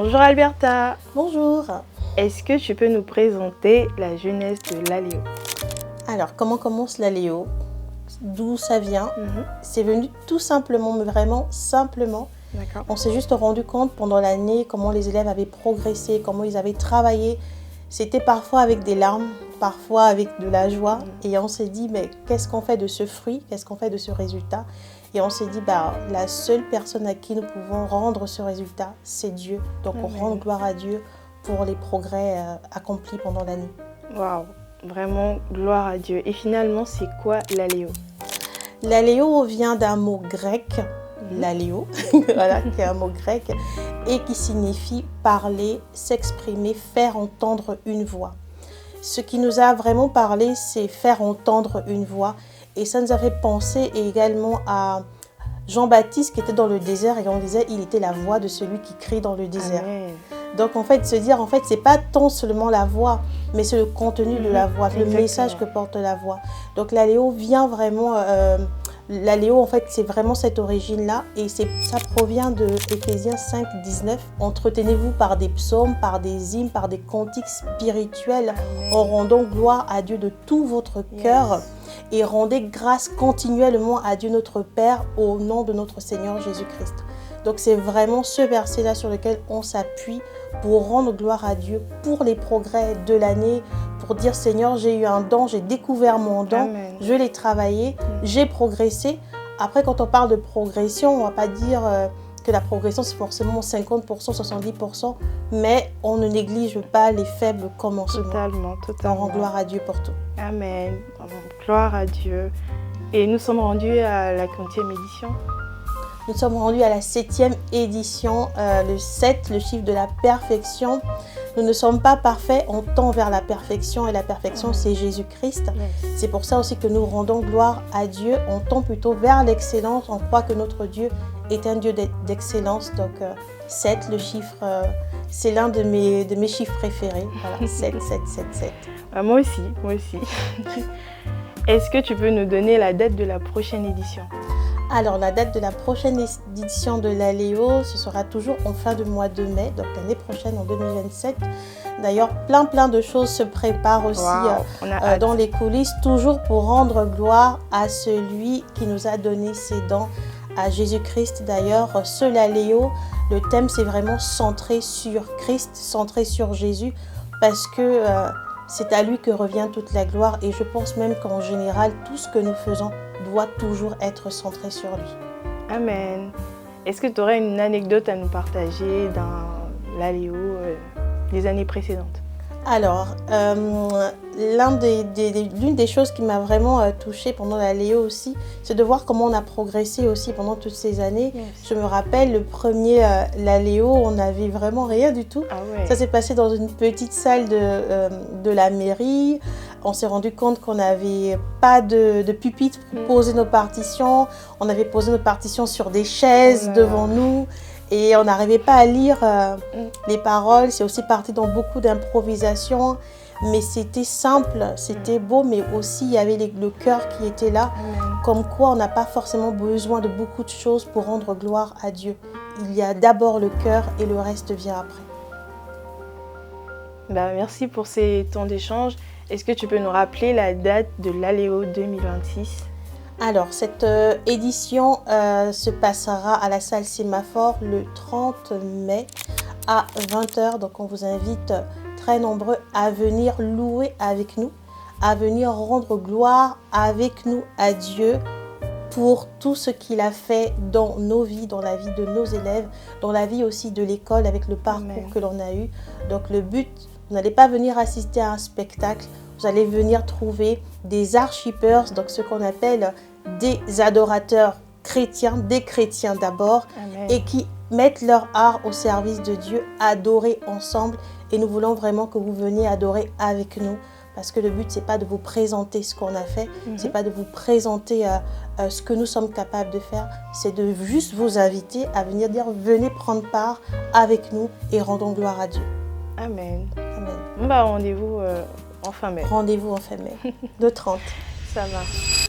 Bonjour Alberta. Bonjour. Est-ce que tu peux nous présenter la jeunesse de l'Aléo? Alors, comment commence l'Aléo? D'où ça vient? Mhm. C'est venu tout simplement, mais vraiment simplement. D'accord. On s'est juste rendu compte pendant l'année comment les élèves avaient progressé, comment ils avaient travaillé. C'était parfois avec des larmes, parfois avec de la joie. Et on s'est dit, mais qu'est-ce qu'on fait de ce fruit? Qu'est-ce qu'on fait de ce résultat? Et on s'est dit, la seule personne à qui nous pouvons rendre ce résultat, c'est Dieu. Donc on rend gloire à Dieu pour les progrès accomplis pendant l'année. Waouh, vraiment gloire à Dieu. Et finalement, c'est quoi l'Aléo? L'Aléo vient d'un mot grec, l'aléo, voilà, qui est un mot grec, et qui signifie parler, s'exprimer, faire entendre une voix. Ce qui nous a vraiment parlé, c'est faire entendre une voix. Et ça nous a fait penser également à Jean-Baptiste qui était dans le désert et on disait il était la voix de celui qui crie dans le désert. Amen. Donc en fait, se dire, c'est pas tant seulement la voix, mais c'est le contenu de la voix, le message que porte la voix. Donc l'Aléo vient vraiment, l'Aléo en fait, c'est vraiment cette origine-là et ça provient de Éphésiens 5, 19. Entretenez-vous par des psaumes, par des hymnes, par des cantiques spirituels, en rendant gloire à Dieu de tout votre cœur. Et rendez grâce continuellement à Dieu notre Père au nom de notre Seigneur Jésus-Christ. Donc c'est vraiment ce verset-là sur lequel on s'appuie pour rendre gloire à Dieu pour les progrès de l'année, pour dire Seigneur, j'ai eu un don, j'ai découvert mon don, Amen. Je l'ai travaillé, j'ai progressé. Après, quand on parle de progression, on ne va pas dire que la progression c'est forcément 50%, 70%, mais on ne néglige pas les faibles commencements. Totalement. On rend gloire à Dieu pour tout. Amen. Gloire à Dieu. Et nous sommes rendus à la 40e édition. Nous sommes rendus à la 7e édition, le 7, le chiffre de la perfection. Nous ne sommes pas parfaits, on tend vers la perfection et la perfection c'est Jésus-Christ. C'est pour ça aussi que nous rendons gloire à Dieu, on tend plutôt vers l'excellence, on croit que notre Dieu est un Dieu d'excellence. Donc 7, le chiffre, c'est l'un de mes chiffres préférés. Voilà, 7, 7, 7, 7. Moi aussi. Est-ce que tu peux nous donner la date de la prochaine édition? Alors, la date de la prochaine édition de l'Aléo, ce sera toujours en fin de mois de mai, donc l'année prochaine, en 2027. D'ailleurs, plein de choses se préparent aussi dans les coulisses, toujours pour rendre gloire à celui qui nous a donné ses dons, à Jésus-Christ. D'ailleurs, ce l'Aléo, le thème, c'est vraiment centré sur Christ, centré sur Jésus, parce que c'est à lui que revient toute la gloire. Et je pense même qu'en général, tout ce que nous faisons doit toujours être centré sur lui. Amen. Est-ce que tu aurais une anecdote à nous partager dans l'Aléo des années précédentes? Alors, l'une des choses qui m'a vraiment touchée pendant l'Aléo aussi, c'est de voir comment on a progressé aussi pendant toutes ces années. Je me rappelle, le premier l'Aléo, on n'avait vraiment rien du tout. Ça s'est passé dans une petite salle de la mairie. On s'est rendu compte qu'on n'avait pas de pupitre pour poser nos partitions. On avait posé nos partitions sur des chaises devant nous. Et on n'arrivait pas à lire les paroles. C'est aussi parti dans beaucoup d'improvisation. Mais c'était simple, c'était beau, mais aussi il y avait le cœur qui était là. Comme quoi on n'a pas forcément besoin de beaucoup de choses pour rendre gloire à Dieu. Il y a d'abord le cœur et le reste vient après. Merci pour ces temps d'échange. Est-ce que tu peux nous rappeler la date de l'Aléo 2026? Alors, cette édition se passera à la salle Sémaphore le 30 mai à 20h. Donc, on vous invite très nombreux à venir louer avec nous, à venir rendre gloire avec nous à Dieu pour tout ce qu'il a fait dans nos vies, dans la vie de nos élèves, dans la vie aussi de l'école avec le parcours que l'on a eu. Donc, le but, vous n'allez pas venir assister à un spectacle, vous allez venir trouver des archipers, donc ce qu'on appelle des adorateurs chrétiens, des chrétiens d'abord, et qui mettent leur art au service de Dieu, adorer ensemble. Et nous voulons vraiment que vous veniez adorer avec nous, parce que le but, c'est pas de vous présenter ce qu'on a fait, c'est pas de vous présenter ce que nous sommes capables de faire, c'est de juste vous inviter à venir dire, venez prendre part avec nous et rendons gloire à Dieu. Amen. Amen. Rendez-vous en fin mai. Rendez-vous en fin mai, le 30. Ça marche.